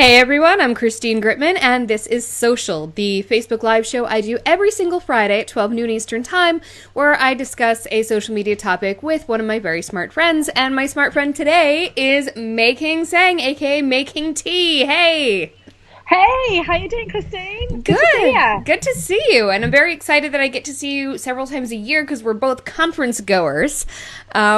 Hey everyone, I'm Christine Gritman, and this is Social, the Facebook Live show I do every single Friday at 12 noon Eastern Time, where I discuss a social media topic with one of my very smart friends. And my smart friend today is making Tsang, aka Making Tea. Hey! Hey, how you doing, Christine? Good. To see ya. Good to see you. And I'm very excited that I get to see you several times a year because we're both conference goers,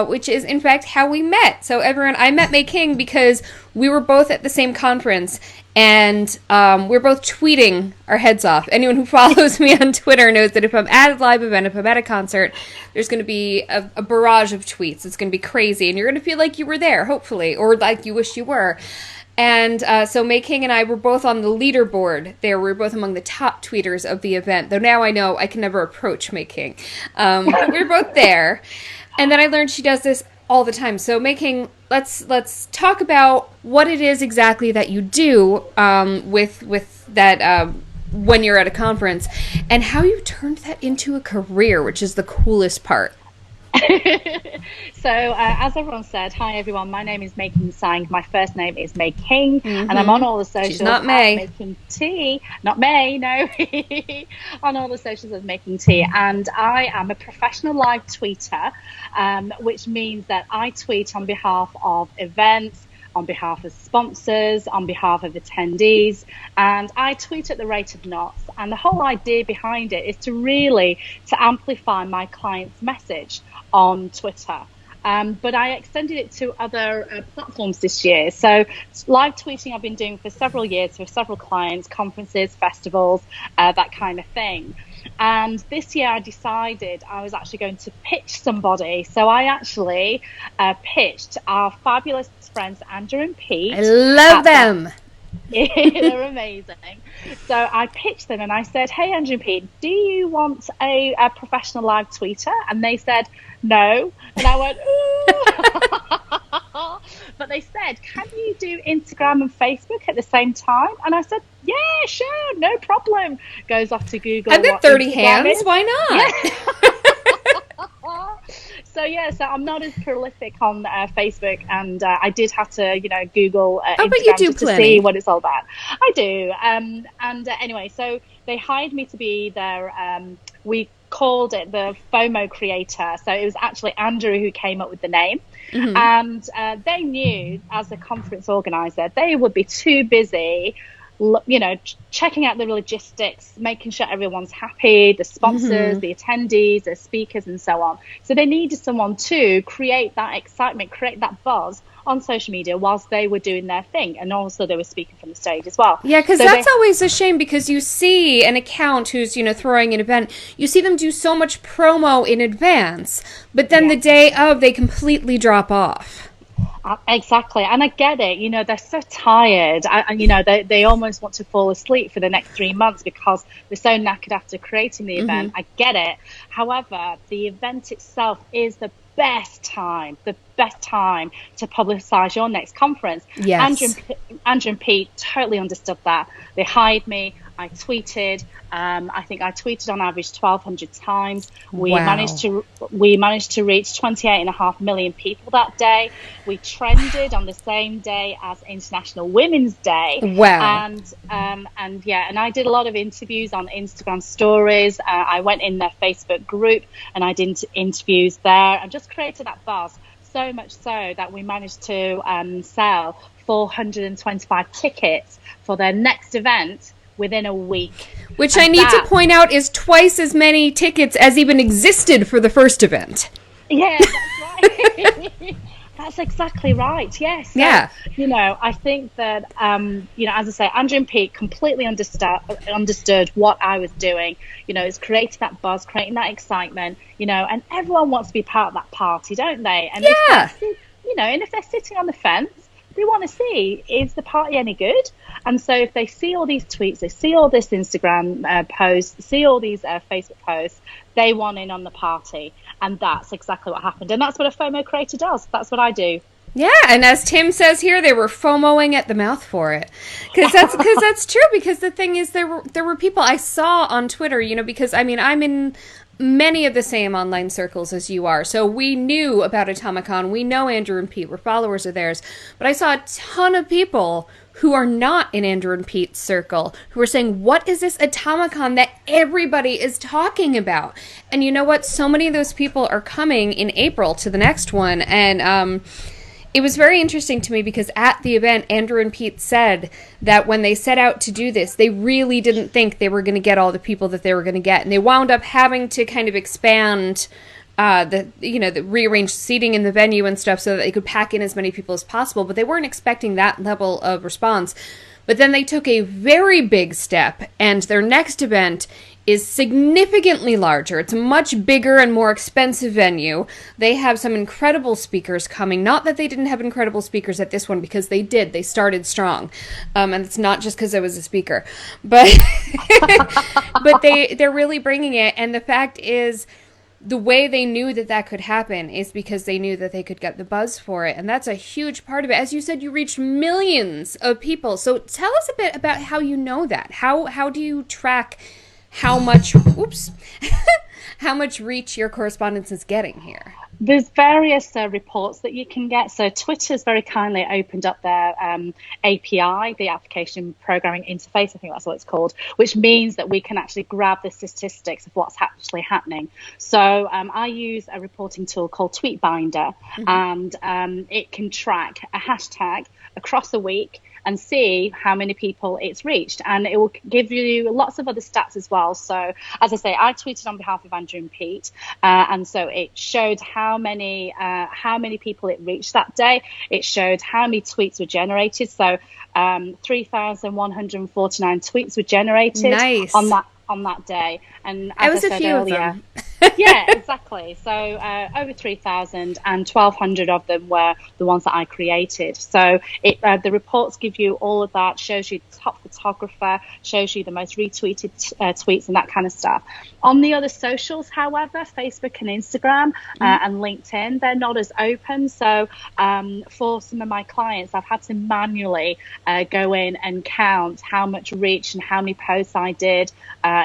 which is, in fact, how we met. So, everyone, I met May King because we were both at the same conference, and we're both tweeting our heads off. Anyone who follows me on Twitter knows that if I'm at a live event, if I'm at a concert, there's going to be a barrage of tweets. It's going to be crazy, and you're going to feel like you were there, hopefully, or like you wish you were. And so May King and I were both on the leaderboard there. We were both among the top tweeters of the event, though now I know I can never approach May King. But we were both there. And then I learned she does this all the time. So May King, let's talk about what it is exactly that you do with that when you're at a conference, and how you turned that into a career, which is the coolest part. So, as everyone said, hi everyone, my name is Making Tsang. My first name is May King, and I'm on all the socials. She's not May. Making tea. Not May, no. On all the socials as Making Tea. And I am a professional live tweeter, which means that I tweet on behalf of events, on behalf of sponsors, on behalf of attendees, and I tweet at the rate of knots. And the whole idea behind it is to amplify my client's message on Twitter. But I extended it to other platforms this year. So live tweeting I've been doing for several years for several clients, conferences, festivals, that kind of thing. And this year I decided I was actually going to pitch somebody. So I actually pitched our fabulous friends Andrew and Pete. I love them. They're amazing. So I pitched them and I said, hey, Andrew and Pete, do you want a professional live tweeter? And they said, no. And I went, ooh. But they said, can you do Instagram and Facebook at the same time? And I said, yeah, sure, no problem. Goes off to Google. I've got 30 hands. Why not? Yeah. So I'm not as prolific on Facebook, and I did have to, Google Instagram just to see what it's all about. I do. Anyway, so they hired me to be their, we called it the FOMO creator. So it was actually Andrew who came up with the name. Mm-hmm. And they knew, as a conference organizer, they would be too busy checking out the logistics, making sure everyone's happy, the sponsors, the attendees, the speakers, and so on. So they needed someone to create that excitement, create that buzz on social media whilst they were doing their thing. And also they were speaking from the stage as well. Yeah, because that's always a shame, because you see an account who's, throwing an event, you see them do so much promo in advance, but then the day of, they completely drop off. Exactly. And I get it. They're so tired. They almost want to fall asleep for the next 3 months because they're so knackered after creating the event. I get it. However, the event itself is the best time to publicize your next conference. Yes. Andrew and Pete totally understood that. They hired me. I tweeted. I think I tweeted on average 1,200 times. We managed to reach 28.5 million people that day. We trended on the same day as International Women's Day. Wow! And I did a lot of interviews on Instagram stories. I went in their Facebook group and I did interviews there and just created that buzz. So much so that we managed to sell 425 tickets for their next event within a week. Which I need to point out is twice as many tickets as even existed for the first event. Yeah, that's right. That's exactly right. Yes. So, yeah. I think that, as I say, Andrew and Pete completely understood what I was doing. It's creating that buzz, creating that excitement, and everyone wants to be part of that party, don't they? And if they're sitting on the fence, they want to see, is the party any good? And so if they see all these tweets, they see all this Instagram posts, see all these Facebook posts, they want in on the party. And that's exactly what happened. And that's what a FOMO creator does. That's what I do. Yeah, and as Tim says here, they were FOMOing at the mouth for it. Because that's true. Because the thing is, there were people I saw on Twitter, because, I'm in many of the same online circles as you are. So we knew about Atomicon. We know Andrew and Pete. We're followers of theirs. But I saw a ton of people who are not in Andrew and Pete's circle, who are saying, what is this Atomicon that everybody is talking about? And you know what? So many of those people are coming in April to the next one. And it was very interesting to me because at the event, Andrew and Pete said that when they set out to do this, they really didn't think they were going to get all the people that they were going to get. And they wound up having to kind of expand the rearranged seating in the venue and stuff so that they could pack in as many people as possible. But they weren't expecting that level of response. But then they took a very big step, and their next event is significantly larger. It's a much bigger and more expensive venue. They have some incredible speakers coming. Not that they didn't have incredible speakers at this one, because they did. They started strong. And it's not just because I was a speaker. But but they're really bringing it. And the fact is, the way they knew that that could happen is because they knew that they could get the buzz for it. And that's a huge part of it. As you said, you reached millions of people. So tell us a bit about how you know that. How do you track how much how much reach your correspondence is getting here? There's various reports that you can get. So Twitter's very kindly opened up their API, the Application Programming Interface, I think that's what it's called, which means that we can actually grab the statistics of what's actually happening. So I use a reporting tool called Tweetbinder, and it can track a hashtag across a week and see how many people it's reached. And it will give you lots of other stats as well. So as I say, I tweeted on behalf of Andrew and Pete. And so it showed how many people it reached that day. It showed how many tweets were generated. So 3,149 tweets were generated on that day. And as I said earlier, yeah, exactly. So over 3,000, and 1,200 of them were the ones that I created. So the reports give you all of that, shows you the top photographer, shows you the most retweeted tweets and that kind of stuff. On the other socials, however, Facebook and Instagram and LinkedIn, they're not as open. So for some of my clients, I've had to manually go in and count how much reach and how many posts I did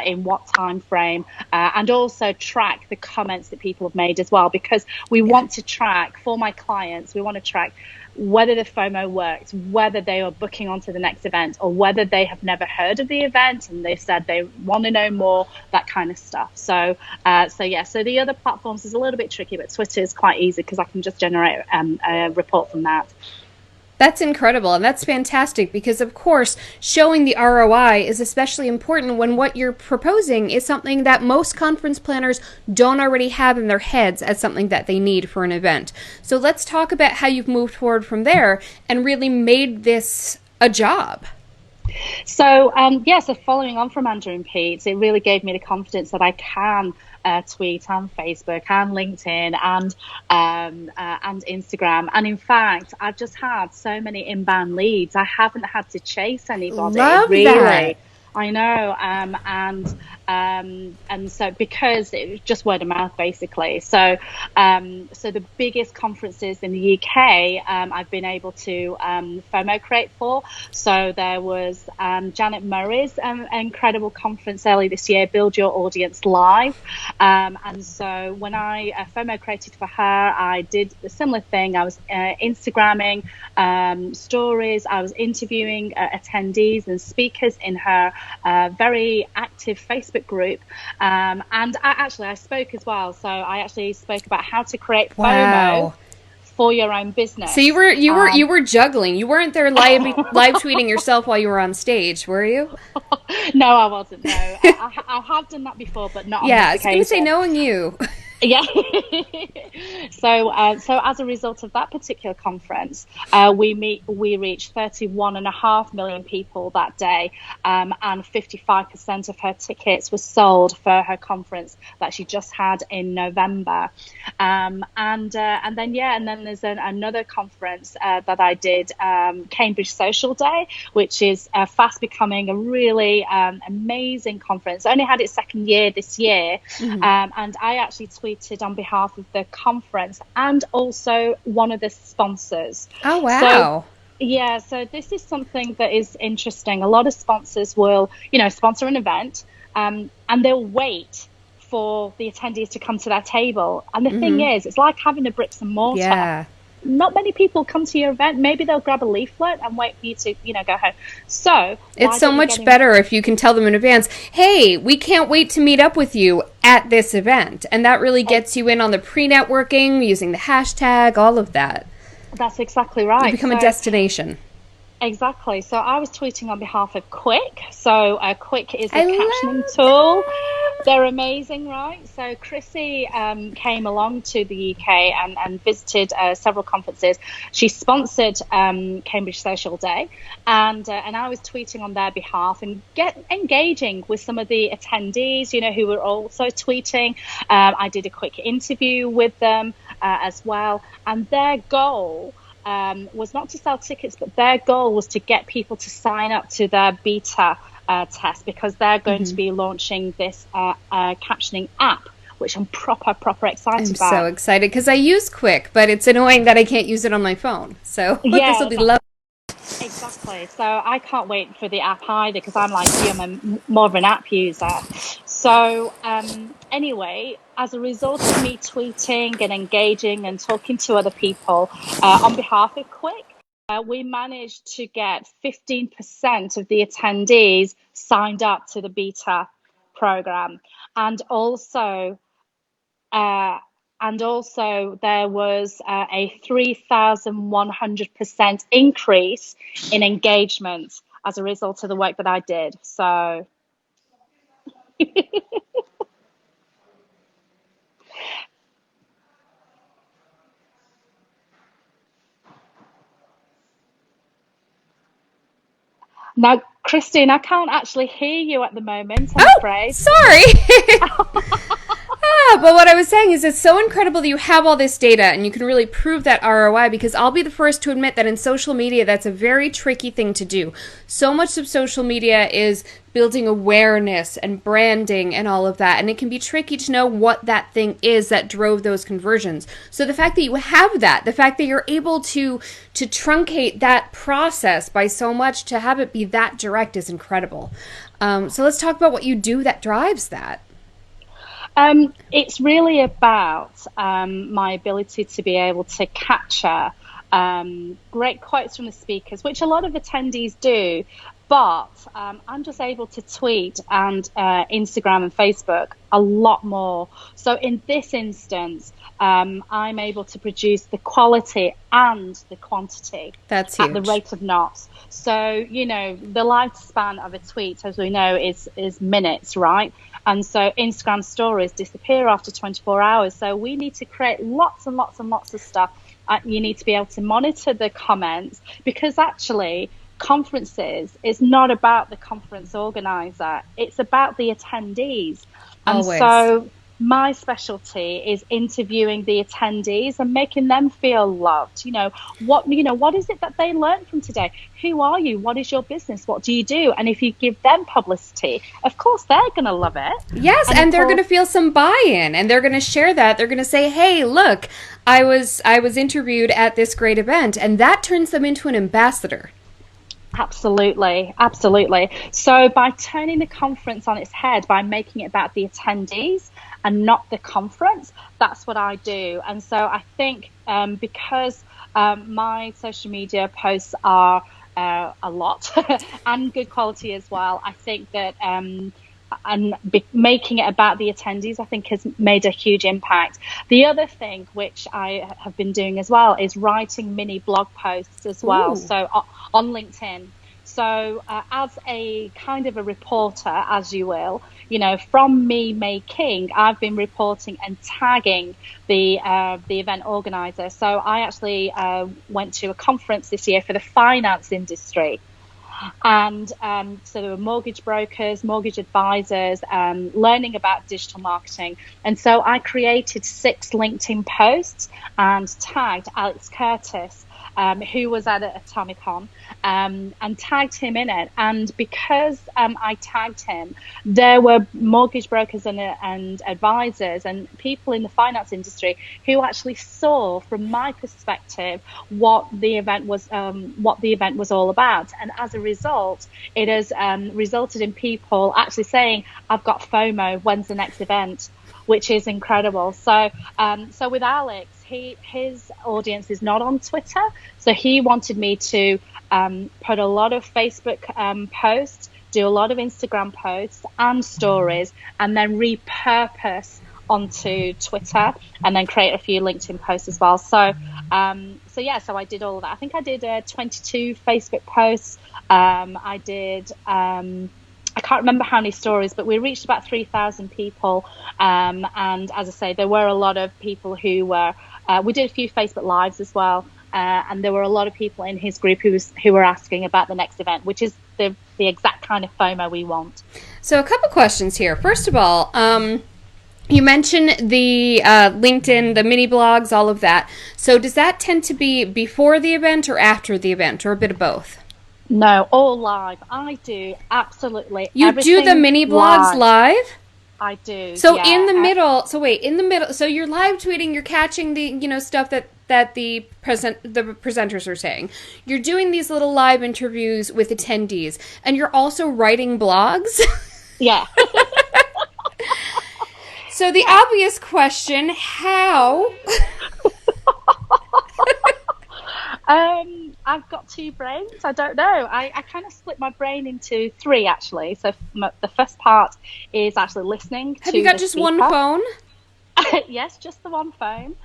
in what time frame, and also track the comments that people have made as well, because we want to track, for my clients, we want to track whether the FOMO worked, whether they are booking onto the next event, or whether they have never heard of the event and they've said they want to know more, that kind of stuff. So the other platforms is a little bit tricky, but Twitter is quite easy because I can just generate a report from that. That's incredible, and that's fantastic because, of course, showing the ROI is especially important when what you're proposing is something that most conference planners don't already have in their heads as something that they need for an event. So let's talk about how you've moved forward from there and really made this a job. So, so following on from Andrew and Pete, it really gave me the confidence that I can tweet on Facebook and LinkedIn and Instagram. And in fact, I've just had so many inbound leads. I haven't had to chase anybody. Love really. That. I know, and so because it was just word of mouth basically. So the biggest conferences in the UK, I've been able to FOMO create for. So there was Janet Murray's incredible conference early this year, Build Your Audience Live, and so when I FOMO created for her, I did a similar thing. I was Instagramming stories. I was interviewing attendees and speakers in her very active Facebook group, and I spoke as well. So I actually spoke about how to create FOMO for your own business. So you were juggling. You weren't there live tweeting yourself while you were on stage, were you? No, I wasn't. No, I have done that before, but not on this occasion. I was going to say, knowing you. Yeah. So as a result of that particular conference, we reached 31.5 million people that day, and 55% of her tickets were sold for her conference that she just had in November. And then there's another conference that I did, Cambridge Social Day, which is fast becoming a really amazing conference. It only had its second year this year, and I actually tweeted on behalf of the conference and also one of the sponsors. Oh, wow. So this is something that is interesting. A lot of sponsors will, sponsor an event, and they'll wait for the attendees to come to their table. And the thing is, it's like having a bricks and mortar. not many people come to your event. Maybe they'll grab a leaflet and wait for you to, go home. So it's so much better if you can tell them in advance, hey, we can't wait to meet up with you at this event. And that really gets you in on the pre-networking, using the hashtag, all of that. That's exactly right. You become a destination. Exactly. So I was tweeting on behalf of Quicc. So Quicc is a captioning tool. They're amazing, right? So Chrissy came along to the UK and visited several conferences. She sponsored Cambridge Social Day, and I was tweeting on their behalf and engaging with some of the attendees, who were also tweeting. I did a quick interview with them as well, and their goal was not to sell tickets, but their goal was to get people to sign up to their beta test, because they're going to be launching this captioning app, which I'm proper excited about. I'm so excited because I use Quicc, but it's annoying that I can't use it on my phone. So this will be lovely. Exactly. So I can't wait for the app either, because I'm like you, I'm more of an app user. So anyway, as a result of me tweeting and engaging and talking to other people on behalf of Quicc, we managed to get 15% of the attendees signed up to the beta program. And also there was a 3,100% increase in engagement as a result of the work that I did. So now, Christine, I can't actually hear you at the moment, I'm afraid. Sorry. But what I was saying is it's so incredible that you have all this data and you can really prove that ROI, because I'll be the first to admit that in social media, that's a very tricky thing to do. So much of social media is building awareness and branding and all of that, and it can be tricky to know what that thing is that drove those conversions. So the fact that you have that, the fact that you're able to truncate that process by so much to have it be that direct is incredible. So let's talk about what you do that drives that. It's really about my ability to be able to capture great quotes from the speakers, which a lot of attendees do, but I'm just able to tweet and Instagram and Facebook a lot more. So in this instance, I'm able to produce the quality and the quantity That's huge. At the rate of knots. So, the lifespan of a tweet, as we know, is minutes, right? And so Instagram stories disappear after 24 hours. So we need to create lots and lots and lots of stuff. You need to be able to monitor the comments, because actually conferences is not about the conference organizer. It's about the attendees. And Always. So my specialty is interviewing the attendees and making them feel loved. What is it that they learned from today? Who are you? What is your business? What do you do? And if you give them publicity, of course they're going to love it. Yes, and they're going to feel some buy-in, and they're going to share that. They're going to say, "Hey, look, I was interviewed at this great event," and that turns them into an ambassador. Absolutely. So by turning the conference on its head, by making it about the attendees and not the conference, that's what I do. And so I think because my social media posts are a lot and good quality as well, I think that making it about the attendees, I think, has made a huge impact. The other thing which I have been doing as well is writing mini blog posts as well. Ooh. So on LinkedIn. So as a kind of a reporter, as you will, from me, May King, I've been reporting and tagging the event organizer. So I actually went to a conference this year for the finance industry. And so there were mortgage brokers, mortgage advisors, learning about digital marketing. And so I created 6 LinkedIn posts and tagged Alex Curtis, who was at Atomicon, and tagged him in it. And because I tagged him, there were mortgage brokers and advisors and people in the finance industry who actually saw, from my perspective, what the event was all about. And as a result, it has resulted in people actually saying, "I've got FOMO. When's the next event?" Which is incredible. So with Alex, his audience is not on Twitter, so he wanted me to put a lot of Facebook posts, do a lot of Instagram posts and stories, and then repurpose onto Twitter, and then create a few LinkedIn posts as well. So so I did all of that. I think I did 22 Facebook posts. I did I can't remember how many stories, but we reached about 3,000 people. And as I say, there were a lot of people who were, we did a few Facebook Lives as well. And there were a lot of people in his group who were asking about the next event, which is the exact kind of FOMO we want. So a couple questions here. First of all, you mentioned the LinkedIn, the mini blogs, all of that. So does that tend to be before the event or after the event, or a bit of both? No, all live. I do absolutely You do the mini blogs live? I do. So yeah. in the middle, so you're live tweeting, you're catching the stuff that the presenters are saying. You're doing these little live interviews with attendees, and you're also writing blogs? Yeah. So the obvious question, how? I've got two brains. I don't know. I kind of split my brain into three, actually. So the first part is actually listening to Have you got just speaker. one phone? Yes, just the one phone.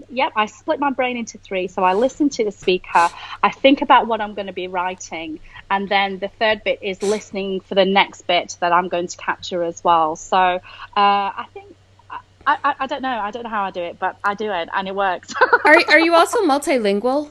Yep, I split my brain into three. So I listen to the speaker, I think about what I'm going to be writing, and then the third bit is listening for the next bit that I'm going to capture as well. So I think, I don't know. I don't know how I do it, but I do it, and it works. Are you also multilingual?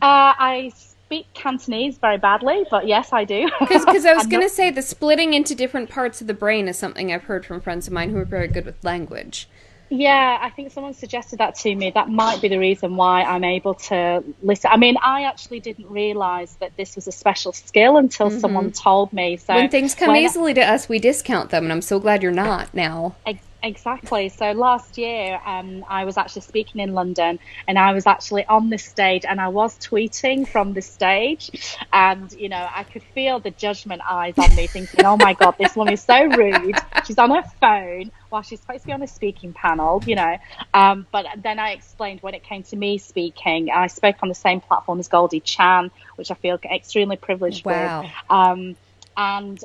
I speak Cantonese very badly, but yes, I do. Because I was going to say the splitting into different parts of the brain is something I've heard from friends of mine who are very good with language. Yeah, I think someone suggested that to me. That might be the reason why I'm able to listen. I mean, I actually didn't realise that this was a special skill until someone told me. So when things come easily to us, we discount them, and I'm so glad you're not now. Exactly. So last year, I was actually speaking in London, and I was actually on the stage, and I was tweeting from the stage, and I could feel the judgment eyes on me, thinking, "Oh my God, this woman is so rude. She's on her phone while she's supposed to be on a speaking panel." But then I explained when it came to me speaking, I spoke on the same platform as Goldie Chan, which I feel extremely privileged with. And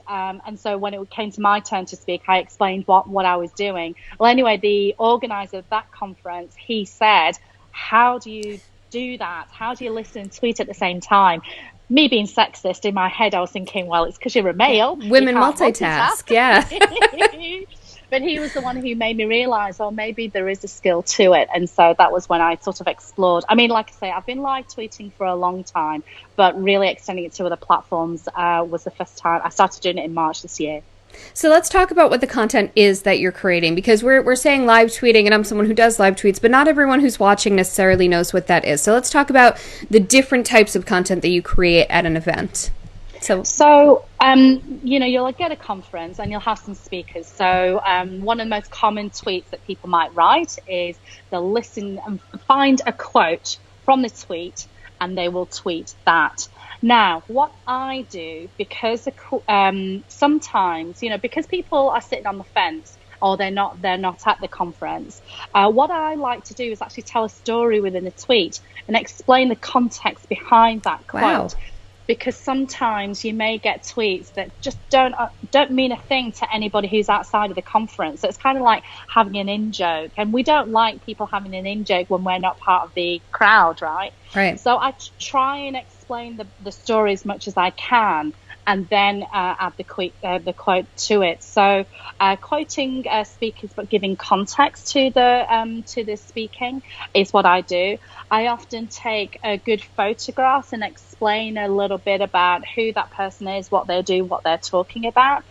so when it came to my turn to speak, I explained what I was doing. Well, anyway, the organizer of that conference, he said, "How do you do that? How do you listen and tweet at the same time?" Me being sexist, in my head, I was thinking, well, it's because you're a male. Women multitask, yeah. But he was the one who made me realise, oh, maybe there is a skill to it. And so that was when I sort of explored. I mean, like I say, I've been live tweeting for a long time, but really extending it to other platforms was the first time. I started doing it in March this year. So let's talk about what the content is that you're creating, because we're saying live tweeting, and I'm someone who does live tweets, but not everyone who's watching necessarily knows what that is. So let's talk about the different types of content that you create at an event. So you'll get a conference and you'll have some speakers. So one of the most common tweets that people might write is they'll listen and find a quote from the tweet, and they will tweet that. Now, what I do, because sometimes, because people are sitting on the fence, or they're not at the conference, what I like to do is actually tell a story within a tweet and explain the context behind that quote. Wow. Because sometimes you may get tweets that just don't mean a thing to anybody who's outside of the conference. So it's kind of like having an in-joke, and we don't like people having an in-joke when we're not part of the crowd, right? Right. So I try and explain the story as much as I can, and then add the quote to it. So quoting speakers but giving context to the speaking is what I do. I often take a good photograph and explain a little bit about who that person is, what they do, what they're talking about.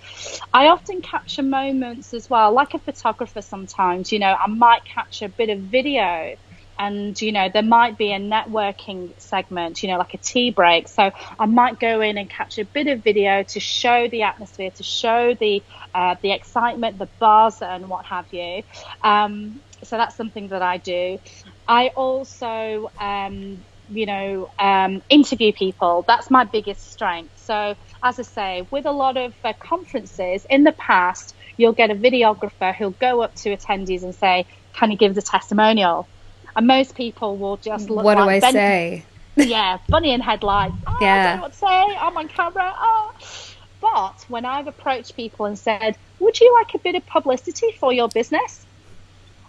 I often capture moments as well, like a photographer sometimes. I might capture a bit of video, and there might be a networking segment, like a tea break. So I might go in and capture a bit of video to show the atmosphere, to show the excitement, the buzz, and what have you. So that's something that I do. I also interview people. That's my biggest strength. So as I say, with a lot of conferences in the past, you'll get a videographer who'll go up to attendees and say, kind of gives a testimonial. And most people will just look what like do I say? Yeah, bunny in headlights. Oh, Yeah. I don't know what to say. I'm on camera. Oh. But when I've approached people and said, would you like a bit of publicity for your business?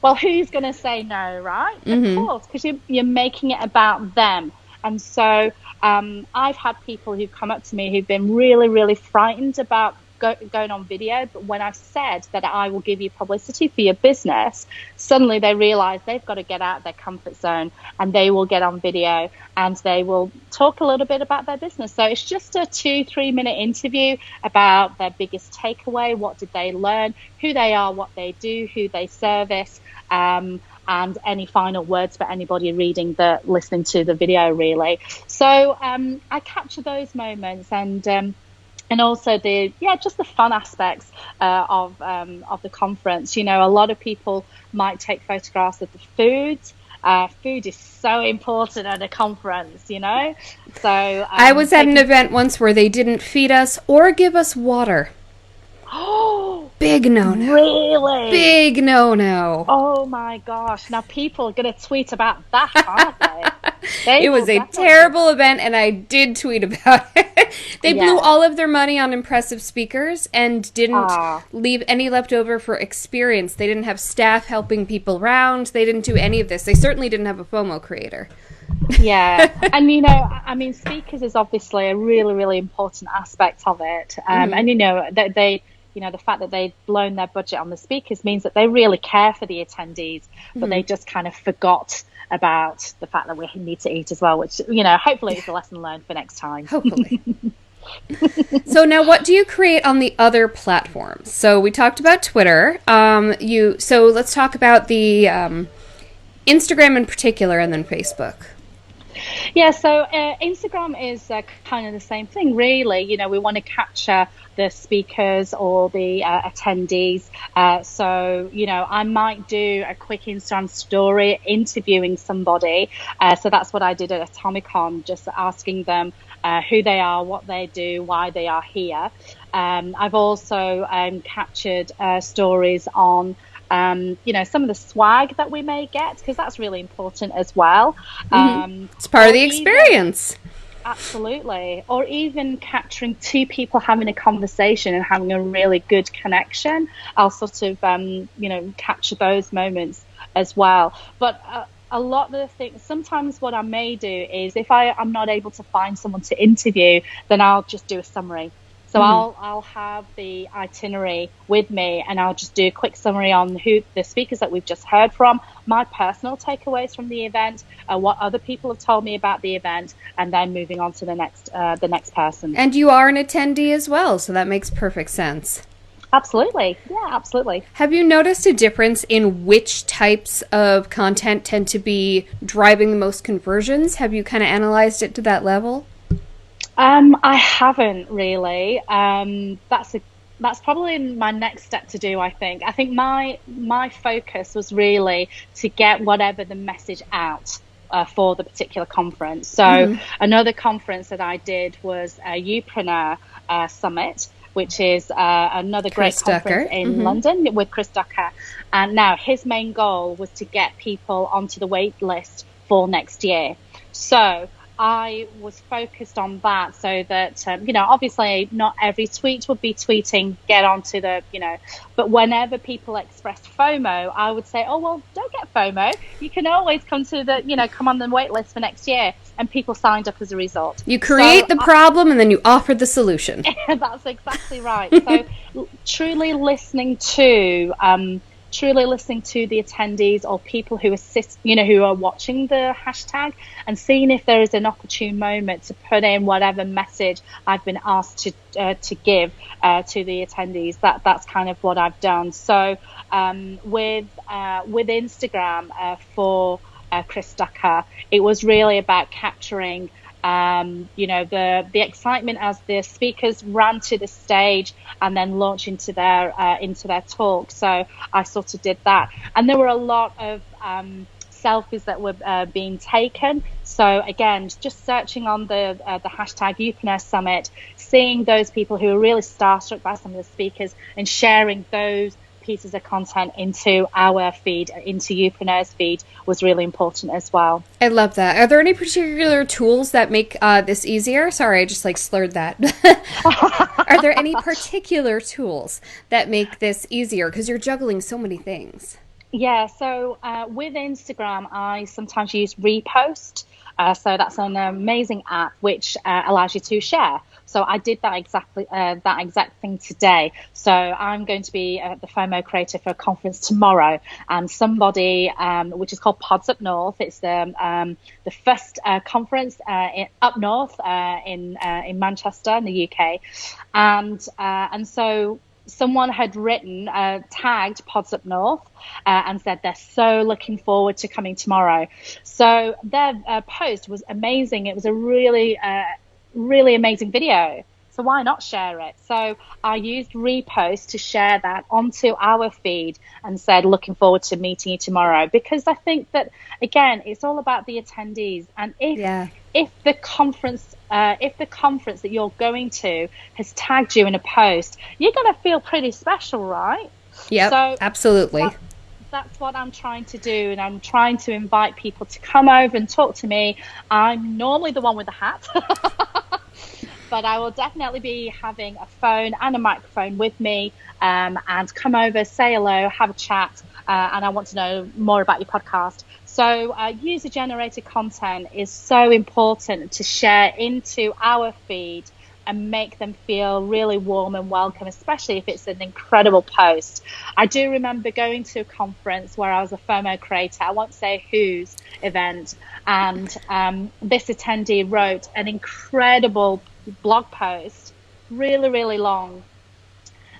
Well, who's going to say no, right? Mm-hmm. Of course, because you're making it about them. And so I've had people who've come up to me who've been really, really frightened about going on video. But when I've said that I will give you publicity for your business, suddenly they realize they've got to get out of their comfort zone, and they will get on video and they will talk a little bit about their business. So it's just a 2-3 minute interview about their biggest takeaway. What did they learn? Who they are, what they do, who they service, and any final words for anybody listening to the video, really. So I capture those moments, and also just the fun aspects of the conference. You know, a lot of people might take photographs of the food. Food is so important at a conference, you know. So I was at an event once where they didn't feed us or give us water. Oh, big no-no. Really? Big no-no. Oh my gosh. Now people are going to tweet about that, aren't they? It was a terrible event, and I did tweet about it. They blew all of their money on impressive speakers and didn't leave any left over for experience. They didn't have staff helping people around. They didn't do any of this. They certainly didn't have a FOMO creator. Yeah. And, you know, I mean, speakers is obviously a really, really important aspect of it. And, you know, that the fact that they'd blown their budget on the speakers means that they really care for the attendees, but they just kind of forgot about the fact that we need to eat as well, which, you know, hopefully it's a lesson learned for next time. Hopefully. So now what do you create on the other platforms? So we talked about Twitter. So let's talk about the Instagram in particular, and then Facebook. Yeah, so Instagram is kind of the same thing, really. You know, we want to capture the speakers or the attendees. So, you know, I might do a quick Instagram story interviewing somebody. So that's what I did at Atomicon, just asking them who they are, what they do, why they are here. I've also captured stories on you know, some of the swag that we may get, because that's really important as well. It's part of the experience. Absolutely. Or even capturing two people having a conversation and having a really good connection. I'll sort of, you know, capture those moments as well. But a lot of the things, sometimes what I may do is if I'm not able to find someone to interview, then I'll just do a summary. So I'll have the itinerary with me, and I'll just do a quick summary on who the speakers that we've just heard from, my personal takeaways from the event, what other people have told me about the event, and then moving on to the next person. And you are an attendee as well, so that makes perfect sense. Absolutely. Yeah, absolutely. Have you noticed a difference in which types of content tend to be driving the most conversions? Have you kind of analyzed it to that level? I haven't really. That's probably my next step to do, I think. I think my focus was really to get whatever the message out for the particular conference. So another conference that I did was a Youpreneur Summit, which is another great conference in London with Chris Ducker. And now his main goal was to get people onto the wait list for next year. So I was focused on that, so that, you know, obviously not every tweet would be tweeting, get onto the, you know, but whenever people expressed FOMO, I would say, oh, well, don't get FOMO. You can always come on the wait list for next year. And people signed up as a result. You create the problem and then you offer the solution. That's exactly right. So truly listening to the attendees or people who assist, you know, who are watching the hashtag, and seeing if there is an opportune moment to put in whatever message I've been asked to give to the attendees. That's kind of what I've done. So with Instagram for Chris Ducker, it was really about capturing you know, the excitement as the speakers ran to the stage and then launch into their talk. So I sort of did that, and there were a lot of selfies that were being taken. So again, just searching on the hashtag Youpreneur Summit, seeing those people who are really starstruck by some of the speakers and sharing those pieces of content into our feed, into Youpreneurs feed, was really important as well. I love that. Are there any particular tools that make this easier? Sorry, I just slurred that. Are there any particular tools that make this easier? Because you're juggling so many things. Yeah, so with Instagram, I sometimes use Repost. So that's an amazing app which allows you to share. So I did that exact thing today. So I'm going to be the FOMO creator for a conference tomorrow, and somebody which is called Pods Up North. It's the first conference up north in Manchester in the UK, and so someone had written, tagged Pods Up North, and said they're so looking forward to coming tomorrow. So their post was amazing. It was a really amazing video. So why not share it? So I used Repost to share that onto our feed and said, looking forward to meeting you tomorrow. Because I think that, again, it's all about the attendees. And if the conference that you're going to has tagged you in a post, you're going to feel pretty special, right? Yeah, so absolutely. That's what I'm trying to do, and I'm trying to invite people to come over and talk to me. I'm normally the one with the hat, but I will definitely be having a phone and a microphone with me, and come over, say hello, have a chat, and I want to know more about your podcast. So user-generated content is so important to share into our feed and make them feel really warm and welcome, especially if it's an incredible post. I do remember going to a conference where I was a FOMO creator, I won't say whose event, and this attendee wrote an incredible blog post, really, really long,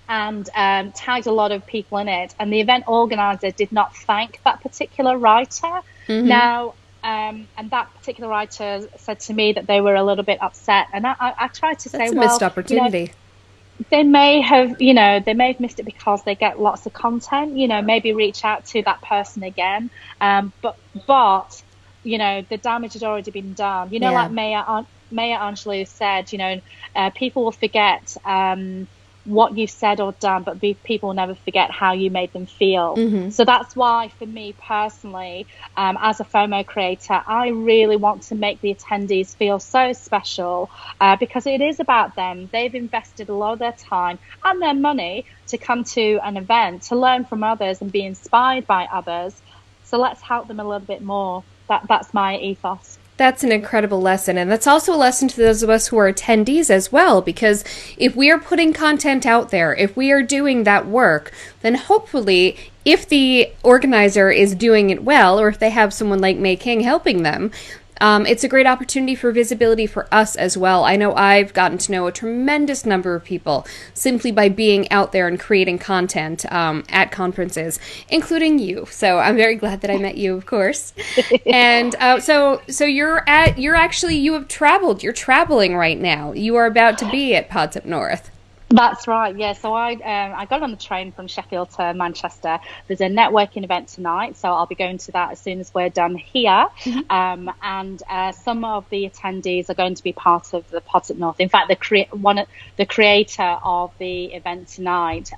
and tagged a lot of people in it. And the event organizer did not thank that particular writer. Mm-hmm. Now, and that particular writer said to me that they were a little bit upset. And I tried to say, that's a missed opportunity. They may have missed it because they get lots of content. Maybe reach out to that person again. But the damage had already been done. Like Maya Angelou said, people will forget what you said or done, but people will never forget how you made them feel. Mm-hmm. So that's why, for me personally, as a FOMO creator, I really want to make the attendees feel so special, because it is about them. They've invested a lot of their time and their money to come to an event, to learn from others and be inspired by others. So let's help them a little bit more. That's my ethos. That's an incredible lesson, and that's also a lesson to those of us who are attendees as well, because if we are putting content out there, if we are doing that work, then hopefully, if the organizer is doing it well, or if they have someone like May King helping them, it's a great opportunity for visibility for us as well. I know I've gotten to know a tremendous number of people simply by being out there and creating content at conferences, including you. So I'm very glad that I met you, of course. And so you have traveled. You're traveling right now. You are about to be at Pods Up North. That's right, yeah. So I got on the train from Sheffield to Manchester. There's a networking event tonight, so I'll be going to that as soon as we're done here. Mm-hmm. And some of the attendees are going to be part of the Pods Up North. In fact, the creator of the event tonight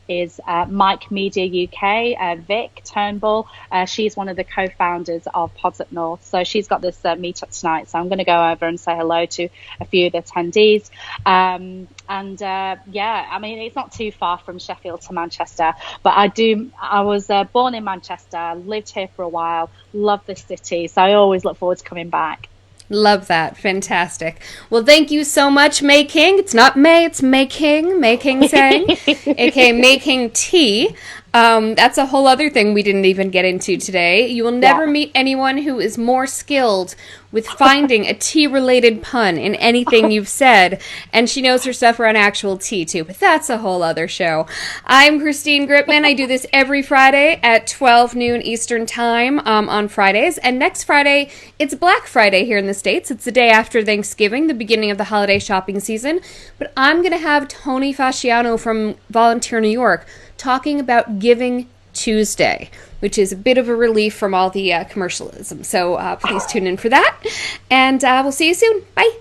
is Mike Media UK, Vic Turnbull. She's one of the co-founders of Pods Up North. So she's got this meetup tonight. So I'm going to go over and say hello to a few of the attendees. It's not too far from Sheffield to Manchester, but I was born in Manchester, lived here for a while, love this city, so I always look forward to coming back. Love that. Fantastic. Well, thank you so much, May King. It's not May, it's May King Tsang, aka May King Tea. That's a whole other thing we didn't even get into today. You will never meet anyone who is more skilled with finding a tea-related pun in anything you've said, and she knows her stuff around actual tea, too, but that's a whole other show. I'm Christine Gripman. I do this every Friday at 12 noon Eastern Time on Fridays, and next Friday, it's Black Friday here in the States. It's the day after Thanksgiving, the beginning of the holiday shopping season, but I'm going to have Tony Fasciano from Volunteer New York talking about Giving Tuesday, which is a bit of a relief from all the commercialism. So please tune in for that. And we'll see you soon. Bye.